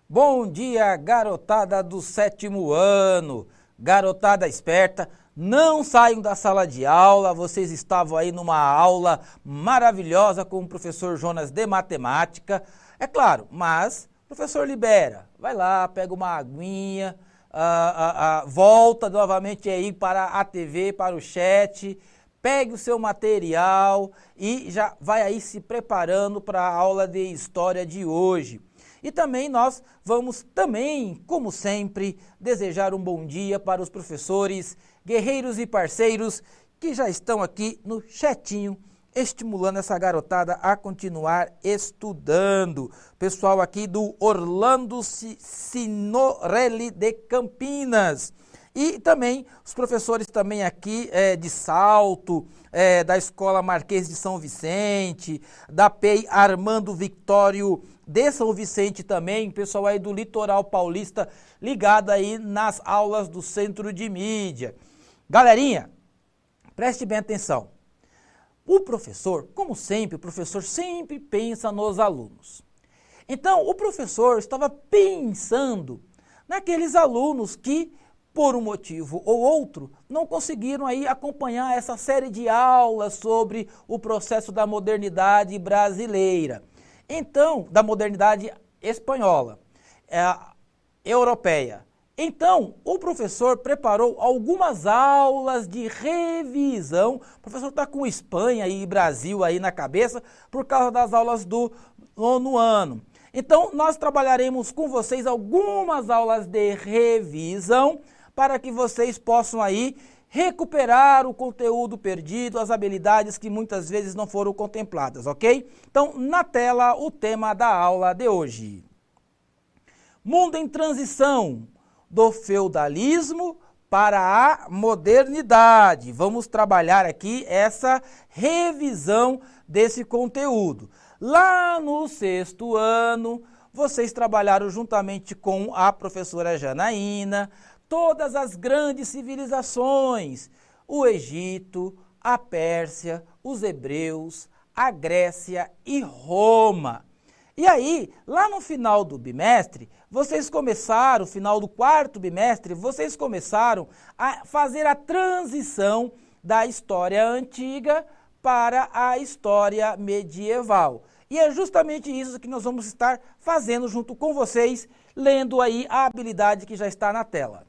Bom dia, garotada do 7º ano, garotada esperta, não saiam da sala de aula, vocês estavam aí numa aula maravilhosa com o professor Jonas de matemática, é claro, mas o professor libera, vai lá, pega uma aguinha, volta novamente aí para a TV, para o chat, pegue o seu material e já vai aí se preparando para a aula de história de hoje. E também nós vamos também, como sempre, desejar um bom dia para os professores, guerreiros e parceiros que já estão aqui no chatinho, estimulando essa garotada a continuar estudando. Pessoal aqui do Orlando Signorelli de Campinas. E também os professores também aqui de Salto, da Escola Marquês de São Vicente, da PEI Armando Victório de São Vicente também, pessoal aí do Litoral Paulista ligado aí nas aulas do Centro de Mídia. Galerinha, preste bem atenção. O professor, como sempre, o professor sempre pensa nos alunos. Então, o professor estava pensando naqueles alunos que, por um motivo ou outro, não conseguiram aí acompanhar essa série de aulas sobre o processo da modernidade brasileira. Então, da modernidade espanhola, europeia. Então, o professor preparou algumas aulas de revisão. O professor está com Espanha e Brasil aí na cabeça por causa das aulas do 9º ano. Então, nós trabalharemos com vocês algumas aulas de revisão para que vocês possam aí recuperar o conteúdo perdido, as habilidades que muitas vezes não foram contempladas, ok? Então, na tela, o tema da aula de hoje. Mundo em transição, do feudalismo para a modernidade. Vamos trabalhar aqui essa revisão desse conteúdo. Lá no 6º ano, vocês trabalharam juntamente com a professora Janaína, todas as grandes civilizações, o Egito, a Pérsia, os hebreus, a Grécia e Roma. E aí, lá no final do bimestre, vocês começaram, final do 4º bimestre, vocês começaram a fazer a transição da história antiga para a história medieval. E é justamente isso que nós vamos estar fazendo junto com vocês, lendo aí a habilidade que já está na tela.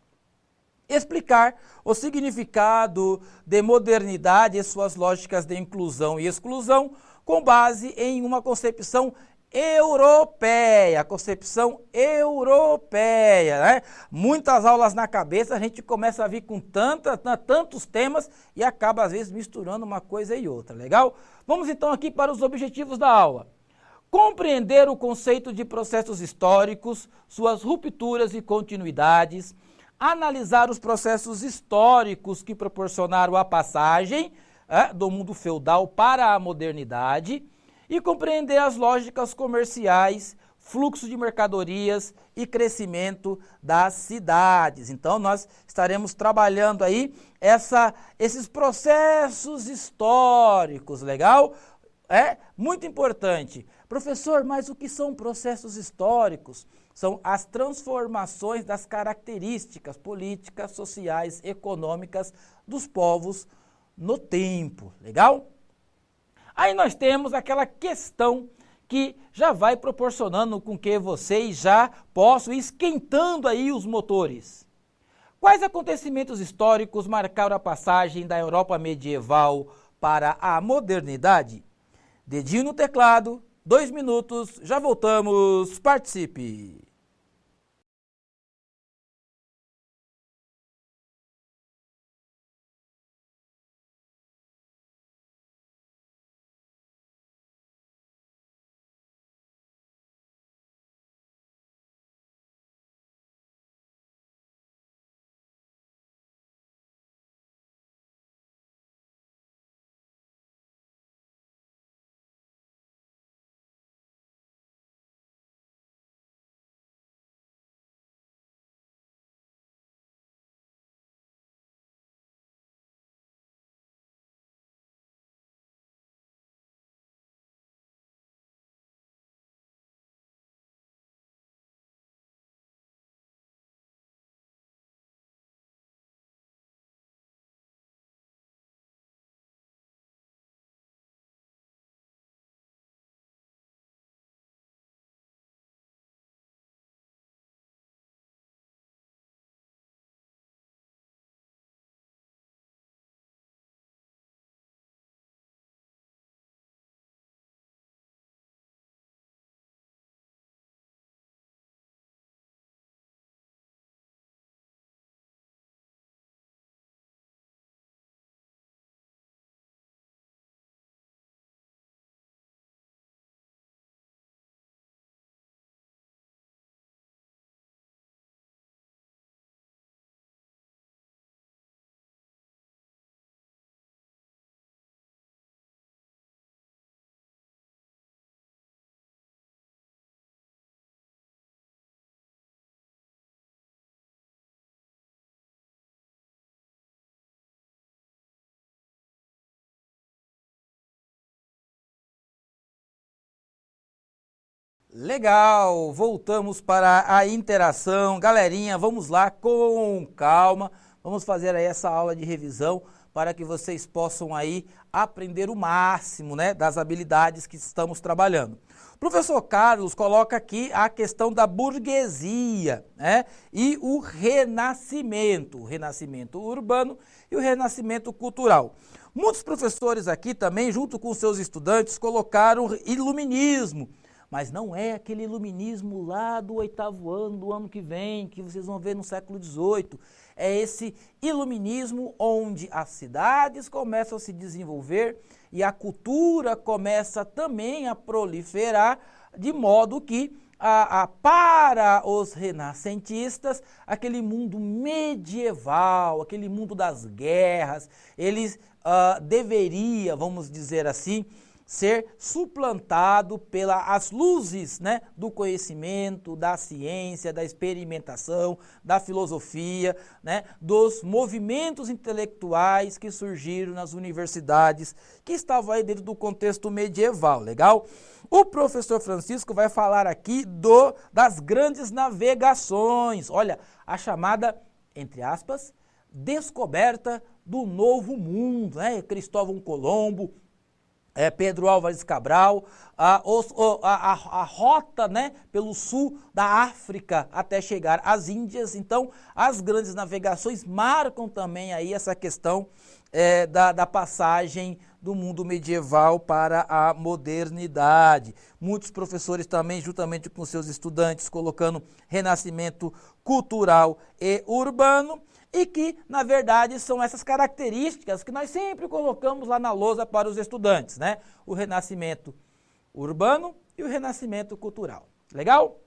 Explicar o significado de modernidade e suas lógicas de inclusão e exclusão com base em uma concepção europeia, né? Muitas aulas na cabeça, a gente começa a vir com tantos temas e acaba às vezes misturando uma coisa e outra, legal? Vamos então aqui para os objetivos da aula. Compreender o conceito de processos históricos, suas rupturas e continuidades, analisar os processos históricos que proporcionaram a passagem do mundo feudal para a modernidade e compreender as lógicas comerciais, fluxo de mercadorias e crescimento das cidades. Então, nós estaremos trabalhando aí esses processos históricos, legal? É muito importante. Professor, mas o que são processos históricos? São as transformações das características políticas, sociais, econômicas dos povos no tempo, legal? Aí nós temos aquela questão que já vai proporcionando com que vocês já possam ir esquentando aí os motores. Quais acontecimentos históricos marcaram a passagem da Europa medieval para a modernidade? Dedinho no teclado, 2 minutos, já voltamos, participe! Legal, voltamos para a interação. Galerinha, vamos lá com calma. Vamos fazer aí essa aula de revisão para que vocês possam aí aprender o máximo, né, das habilidades que estamos trabalhando. O professor Carlos coloca aqui a questão da burguesia, né, e o renascimento urbano e o renascimento cultural. Muitos professores aqui também, junto com seus estudantes, colocaram iluminismo, mas não é aquele iluminismo lá do 8º ano, do ano que vem, que vocês vão ver no século XVIII. É esse iluminismo onde as cidades começam a se desenvolver e a cultura começa também a proliferar, de modo que, para os renascentistas, aquele mundo medieval, aquele mundo das guerras, eles deveria, vamos dizer assim, ser suplantado pelas luzes, né, do conhecimento, da ciência, da experimentação, da filosofia, né, dos movimentos intelectuais que surgiram nas universidades, que estavam aí dentro do contexto medieval, legal? O professor Francisco vai falar aqui das grandes navegações, olha, a chamada, entre aspas, descoberta do Novo Mundo, né, Cristóvão Colombo, Pedro Álvares Cabral, a rota, né, pelo sul da África até chegar às Índias. Então, as grandes navegações marcam também aí essa questão da passagem do mundo medieval para a modernidade. Muitos professores também, juntamente com seus estudantes, colocando renascimento cultural e urbano, e que, na verdade, são essas características que nós sempre colocamos lá na lousa para os estudantes, né? O renascimento urbano e o renascimento cultural. Legal?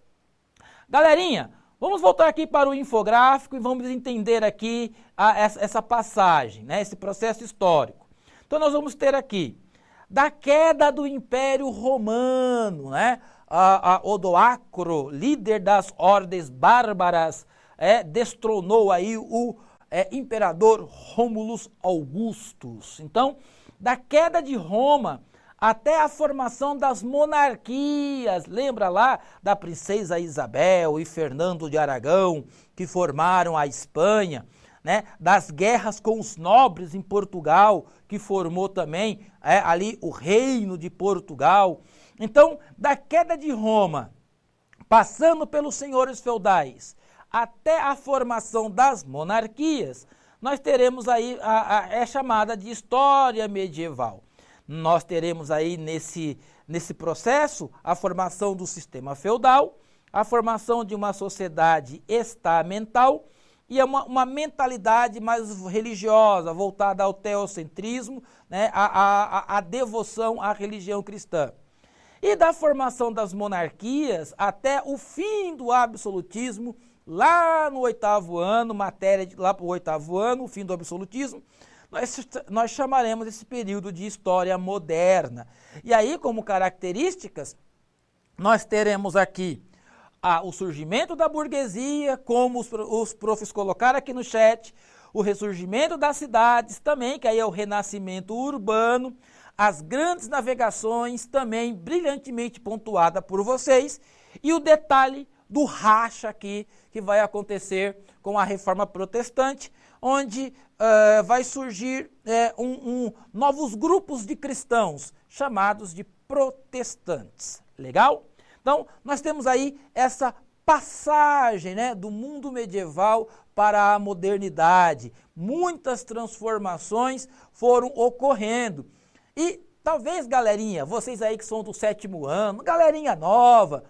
Galerinha, vamos voltar aqui para o infográfico e vamos entender aqui essa passagem, né? Esse processo histórico. Então, nós vamos ter aqui, da queda do Império Romano, né? Odoacro, líder das ordens bárbaras, destronou aí o imperador Rômulus Augustus. Então, da queda de Roma até a formação das monarquias, lembra lá da princesa Isabel e Fernando de Aragão, que formaram a Espanha, né? Das guerras com os nobres em Portugal, que formou também ali o reino de Portugal. Então, da queda de Roma, passando pelos senhores feudais, até a formação das monarquias, nós teremos aí é chamada de história medieval. Nós teremos aí nesse processo a formação do sistema feudal, a formação de uma sociedade estamental e uma mentalidade mais religiosa, voltada ao teocentrismo, né, a devoção à religião cristã. E da formação das monarquias até o fim do absolutismo, lá no 8º ano, lá para o 8º ano, o fim do absolutismo, nós chamaremos esse período de história moderna. E aí, como características, nós teremos aqui o surgimento da burguesia, como os profs colocaram aqui no chat, o ressurgimento das cidades também, que aí é o renascimento urbano, as grandes navegações também brilhantemente pontuada por vocês, e o detalhe do racha aqui, que vai acontecer com a Reforma Protestante, onde vai surgir novos grupos de cristãos, chamados de protestantes. Legal? Então, nós temos aí essa passagem, né, do mundo medieval para a modernidade. Muitas transformações foram ocorrendo. E talvez, galerinha, vocês aí que são do 7º ano, galerinha nova,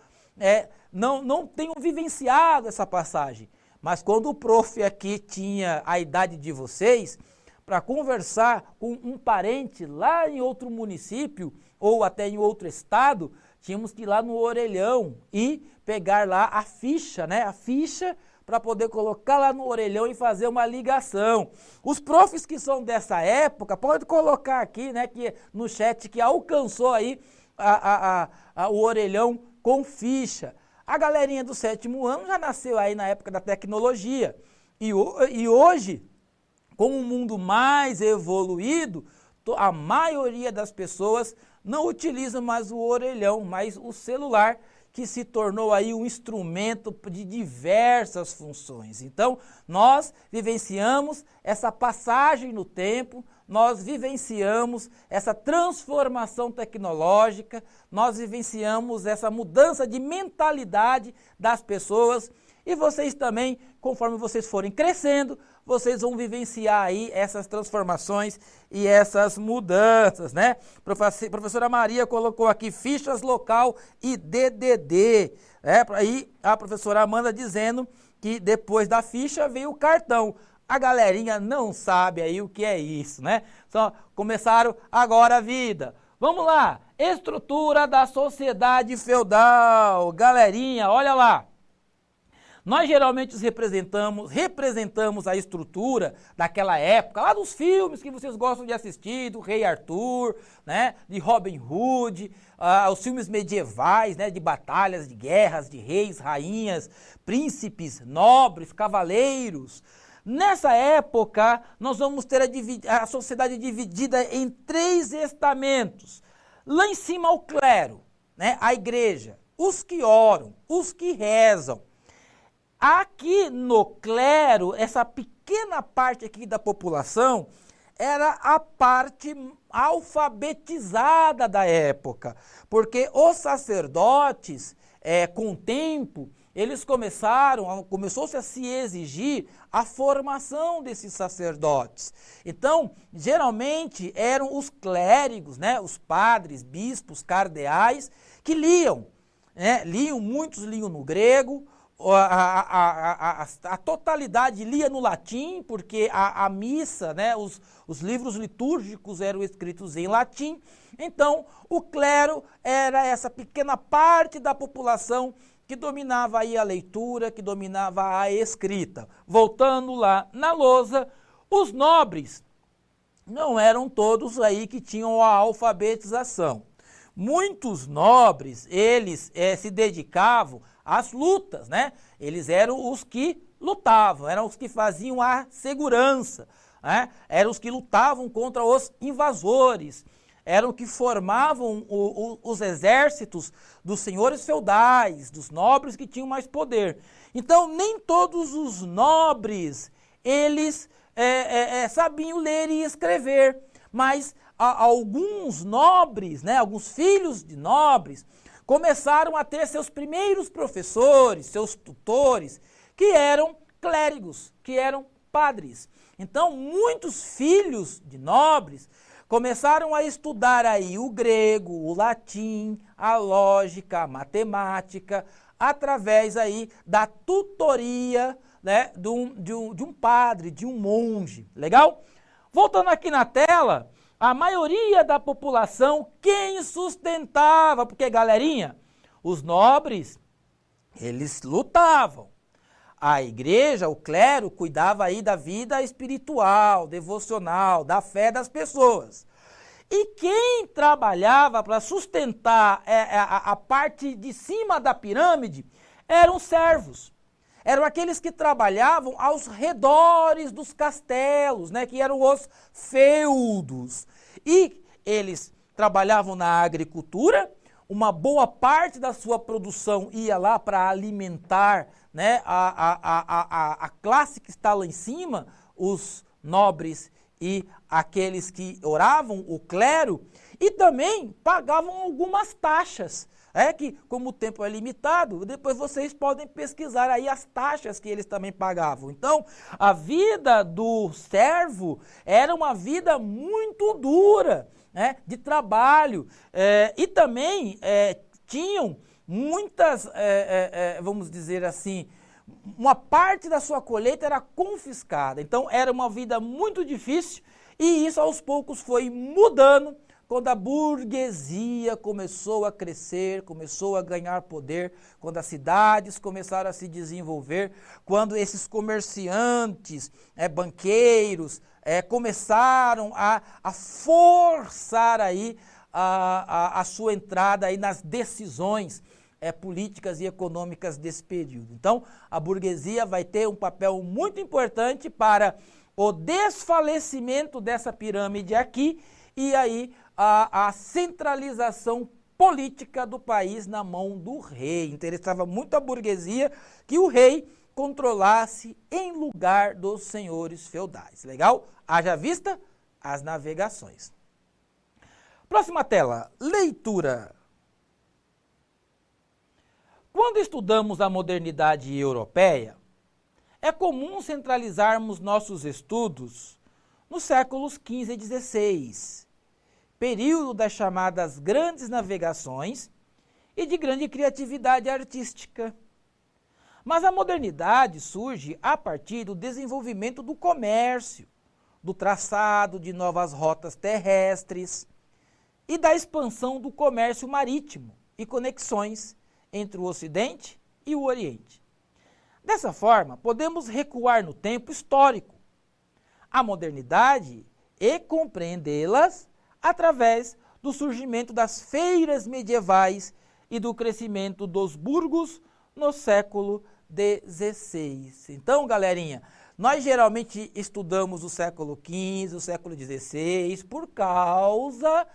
não tenham vivenciado essa passagem. Mas quando o prof aqui tinha a idade de vocês, para conversar com um parente lá em outro município ou até em outro estado, tínhamos que ir lá no orelhão e pegar lá a ficha, né? A ficha para poder colocar lá no orelhão e fazer uma ligação. Os profs que são dessa época, pode colocar aqui, né, no chat, que alcançou aí o orelhão com ficha. A galerinha do 7º ano já nasceu aí na época da tecnologia. E hoje, com um mundo mais evoluído, a maioria das pessoas não utiliza mais o orelhão, mas o celular, que se tornou aí um instrumento de diversas funções. Então, nós vivenciamos essa passagem no tempo, nós vivenciamos essa transformação tecnológica, nós vivenciamos essa mudança de mentalidade das pessoas e vocês também, conforme vocês forem crescendo, vocês vão vivenciar aí essas transformações e essas mudanças, né? Professora Maria colocou aqui fichas local e DDD, né? Aí a professora Amanda dizendo que depois da ficha veio o cartão. A galerinha não sabe aí o que é isso, né? Só começaram agora a vida. Vamos lá, estrutura da sociedade feudal. Galerinha, olha lá. Nós geralmente representamos a estrutura daquela época, lá dos filmes que vocês gostam de assistir, do Rei Arthur, né, de Robin Hood, os filmes medievais, né, de batalhas, de guerras, de reis, rainhas, príncipes, nobres, cavaleiros. Nessa época, nós vamos ter a sociedade dividida em 3 estamentos. Lá em cima o clero, né, a igreja, os que oram, os que rezam. Aqui no clero, essa pequena parte aqui da população era a parte alfabetizada da época, porque os sacerdotes, com o tempo, eles começou-se a se exigir a formação desses sacerdotes. Então, geralmente eram os clérigos, né, os padres, bispos, cardeais, que liam, né, muitos liam no grego, a totalidade lia no latim, porque a missa, né, os livros litúrgicos eram escritos em latim. Então, o clero era essa pequena parte da população que dominava aí a leitura, que dominava a escrita. Voltando lá na lousa, os nobres não eram todos aí que tinham a alfabetização. Muitos nobres, eles se dedicavam às lutas, né? Eles eram os que lutavam, eram os que faziam a segurança, né? Eram os que lutavam contra os invasores, eram os que formavam os exércitos dos senhores feudais, dos nobres que tinham mais poder. Então, nem todos os nobres, eles sabiam ler e escrever, mas alguns nobres, né, alguns filhos de nobres, começaram a ter seus primeiros professores, seus tutores, que eram clérigos, que eram padres. Então, muitos filhos de nobres começaram a estudar aí o grego, o latim, a lógica, a matemática, através aí da tutoria, né, de um padre, de um monge. Legal? Voltando aqui na tela, a maioria da população, quem sustentava? Porque, galerinha, os nobres, eles lutavam. A igreja, o clero, cuidava aí da vida espiritual, devocional, da fé das pessoas. E quem trabalhava para sustentar a parte de cima da pirâmide eram servos. Eram aqueles que trabalhavam aos redores dos castelos, né, que eram os feudos. E eles trabalhavam na agricultura, uma boa parte da sua produção ia lá para alimentar, né, a classe que está lá em cima, os nobres e aqueles que oravam, o clero, e também pagavam algumas taxas. Que como o tempo é limitado, depois vocês podem pesquisar aí as taxas que eles também pagavam. Então, a vida do servo era uma vida muito dura, né, de trabalho, e também tinham muitas, vamos dizer assim, uma parte da sua colheita era confiscada. Então, era uma vida muito difícil e isso aos poucos foi mudando quando a burguesia começou a crescer, começou a ganhar poder, quando as cidades começaram a se desenvolver, quando esses comerciantes, banqueiros, começaram a forçar aí a sua entrada aí nas decisões políticas e econômicas desse período. Então, a burguesia vai ter um papel muito importante para o desfalecimento dessa pirâmide aqui e aí a centralização política do país na mão do rei. Interessava muito a burguesia que o rei controlasse em lugar dos senhores feudais. Legal? Haja vista as navegações. Próxima tela, leitura. Quando estudamos a modernidade europeia, é comum centralizarmos nossos estudos nos séculos XV e XVI, período das chamadas grandes navegações e de grande criatividade artística. Mas a modernidade surge a partir do desenvolvimento do comércio, do traçado de novas rotas terrestres e da expansão do comércio marítimo e conexões entre o Ocidente e o Oriente. Dessa forma, podemos recuar no tempo histórico, a modernidade e compreendê-las através do surgimento das feiras medievais e do crescimento dos burgos no século XVI. Então, galerinha, nós geralmente estudamos o século XV, o século XVI, por causa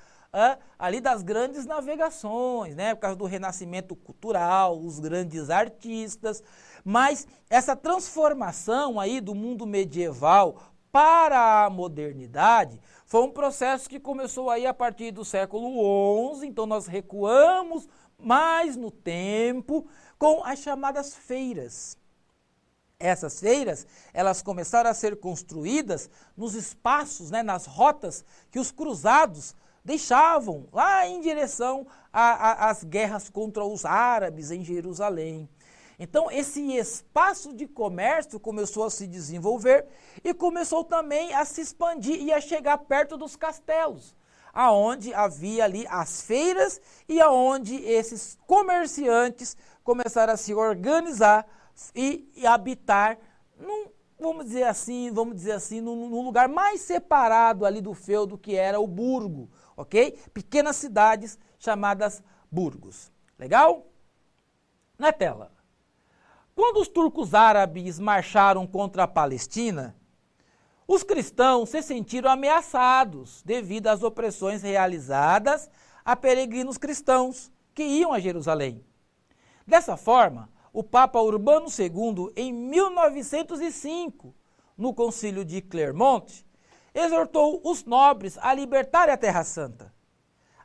ali das grandes navegações, né? Por causa do renascimento cultural, os grandes artistas, mas essa transformação aí do mundo medieval para a modernidade foi um processo que começou aí a partir do século XI, então nós recuamos mais no tempo com as chamadas feiras. Essas feiras, elas começaram a ser construídas nos espaços, né, nas rotas que os cruzados deixavam lá em direção às guerras contra os árabes em Jerusalém. Então, esse espaço de comércio começou a se desenvolver e começou também a se expandir e a chegar perto dos castelos, aonde havia ali as feiras e aonde esses comerciantes começaram a se organizar e habitar vamos dizer assim, num lugar mais separado ali do feudo que era o burgo, ok? Pequenas cidades chamadas burgos. Legal? Na tela. Quando os turcos árabes marcharam contra a Palestina, os cristãos se sentiram ameaçados devido às opressões realizadas a peregrinos cristãos que iam a Jerusalém. Dessa forma, o Papa Urbano II, em 1905, no Concílio de Clermont, exortou os nobres a libertarem a Terra Santa.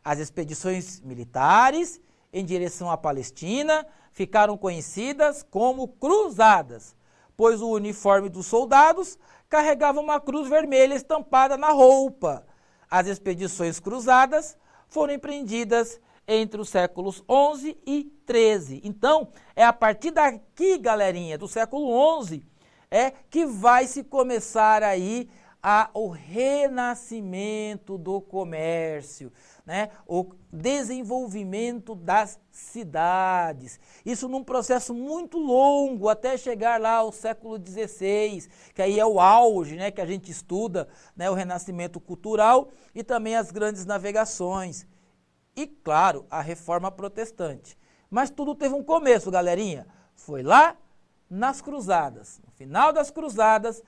As expedições militares em direção à Palestina ficaram conhecidas como cruzadas, pois o uniforme dos soldados carregava uma cruz vermelha estampada na roupa. As expedições cruzadas foram empreendidas entre os séculos XI e XIII. Então, é a partir daqui, galerinha, do século XI, que vai se começar aí o renascimento do comércio, né? O desenvolvimento das cidades. Isso num processo muito longo, até chegar lá ao século XVI, que aí é o auge, né? Que a gente estuda, né? O renascimento cultural e também as grandes navegações. E, claro, a reforma protestante. Mas tudo teve um começo, galerinha. Foi lá nas cruzadas, no final das cruzadas,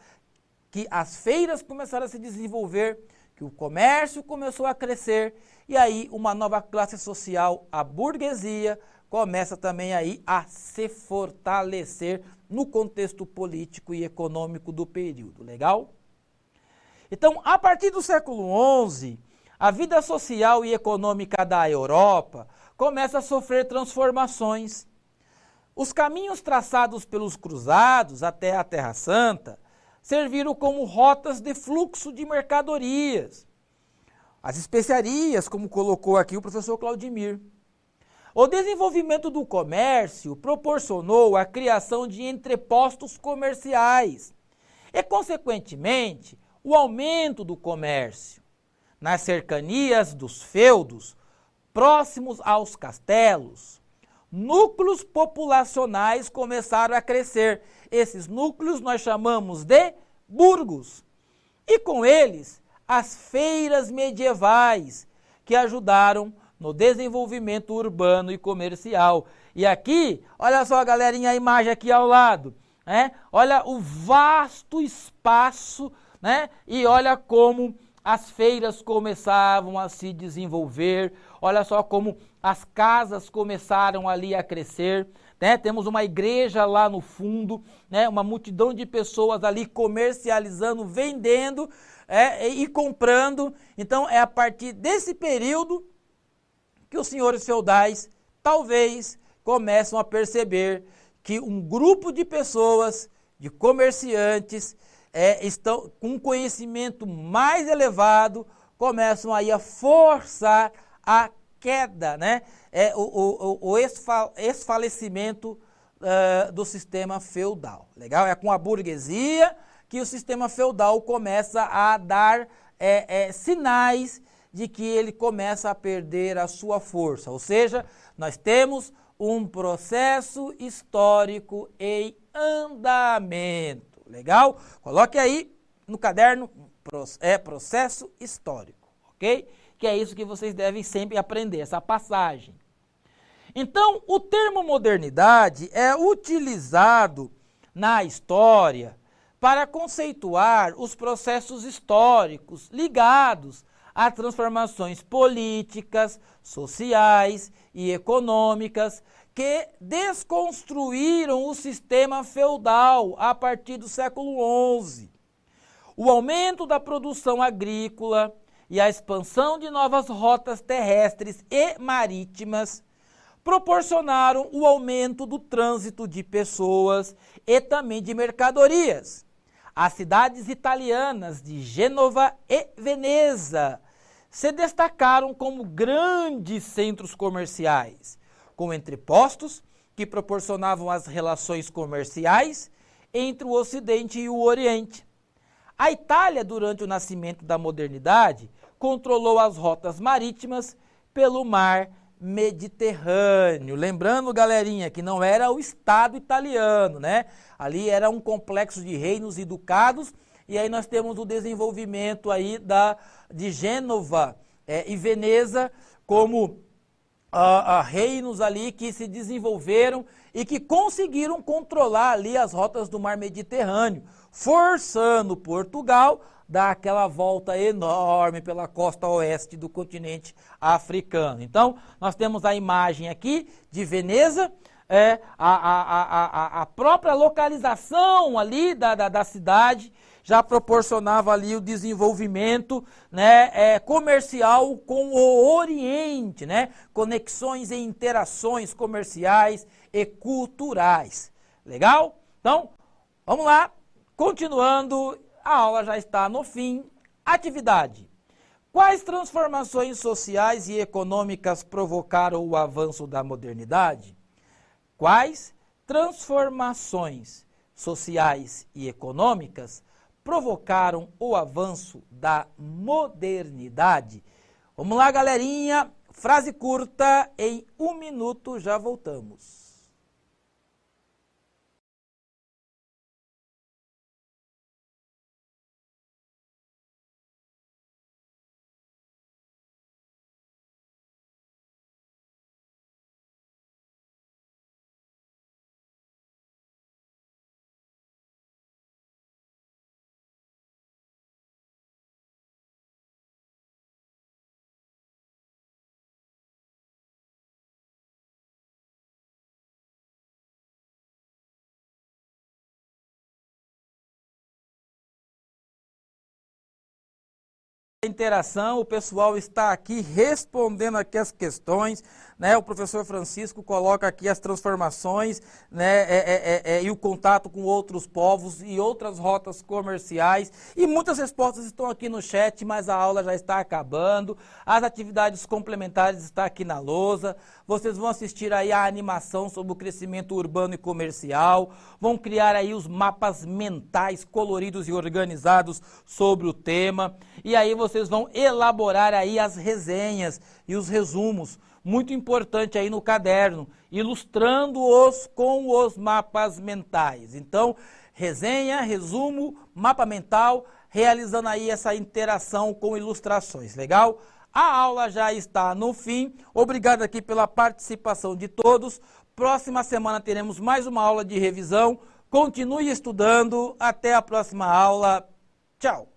que as feiras começaram a se desenvolver, que o comércio começou a crescer, e aí uma nova classe social, a burguesia, começa também aí a se fortalecer no contexto político e econômico do período. Legal? Então, a partir do século XI, a vida social e econômica da Europa começa a sofrer transformações. Os caminhos traçados pelos cruzados até a Terra Santa serviram como rotas de fluxo de mercadorias. As especiarias, como colocou aqui o professor Claudimir. O desenvolvimento do comércio proporcionou a criação de entrepostos comerciais e, consequentemente, o aumento do comércio. Nas cercanias dos feudos, próximos aos castelos, núcleos populacionais começaram a crescer. Esses núcleos nós chamamos de burgos. E com eles, as feiras medievais, que ajudaram no desenvolvimento urbano e comercial. E aqui, olha só, galerinha, a imagem aqui ao lado. Olha o vasto espaço, né? E olha como as feiras começavam a se desenvolver. Olha só como as casas começaram ali a crescer, né? Temos uma igreja lá no fundo, né? Uma multidão de pessoas ali comercializando, vendendo e comprando. Então é a partir desse período que os senhores feudais talvez começam a perceber que um grupo de pessoas, de comerciantes, estão com um conhecimento mais elevado, começam aí a forçar a queda, né? O esfalecimento do sistema feudal. Legal? É com a burguesia que o sistema feudal começa a dar sinais de que ele começa a perder a sua força. Ou seja, nós temos um processo histórico em andamento. Legal? Coloque aí no caderno, processo histórico, ok? Que é isso que vocês devem sempre aprender, essa passagem. Então, o termo modernidade é utilizado na história para conceituar os processos históricos ligados a transformações políticas, sociais e econômicas que desconstruíram o sistema feudal a partir do século XI. O aumento da produção agrícola e a expansão de novas rotas terrestres e marítimas proporcionaram o aumento do trânsito de pessoas e também de mercadorias. As cidades italianas de Gênova e Veneza se destacaram como grandes centros comerciais, com entrepostos que proporcionavam as relações comerciais entre o Ocidente e o Oriente. A Itália, durante o nascimento da modernidade, controlou as rotas marítimas pelo mar Mediterrâneo. Lembrando, galerinha, que não era o Estado italiano, né? Ali era um complexo de reinos e ducados, e aí nós temos o desenvolvimento aí de Gênova e Veneza como reinos ali que se desenvolveram e que conseguiram controlar ali as rotas do mar Mediterrâneo, forçando Portugal a dar aquela volta enorme pela costa oeste do continente africano. Então, nós temos a imagem aqui de Veneza, a própria localização ali da cidade já proporcionava ali o desenvolvimento, né, comercial com o Oriente, né, conexões e interações comerciais e culturais. Legal? Então, vamos lá, continuando, a aula já está no fim. Atividade. Quais transformações sociais e econômicas provocaram o avanço da modernidade? Quais transformações sociais e econômicas provocaram o avanço da modernidade? Vamos lá, galerinha. Frase curta, em 1 minuto já voltamos. Interação, o pessoal está aqui respondendo aqui as questões, né? O professor Francisco coloca aqui as transformações, né? E o contato com outros povos e outras rotas comerciais, e muitas respostas estão aqui no chat, mas a aula já está acabando. As atividades complementares estão aqui na lousa. Vocês vão assistir aí a animação sobre o crescimento urbano e comercial, vão criar aí os mapas mentais coloridos e organizados sobre o tema, e aí vocês vão elaborar aí as resenhas e os resumos, muito importante aí no caderno, ilustrando-os com os mapas mentais. Então, resenha, resumo, mapa mental, realizando aí essa interação com ilustrações, legal? A aula já está no fim. Obrigado aqui pela participação de todos. Próxima semana teremos mais uma aula de revisão. Continue estudando. Até a próxima aula. Tchau.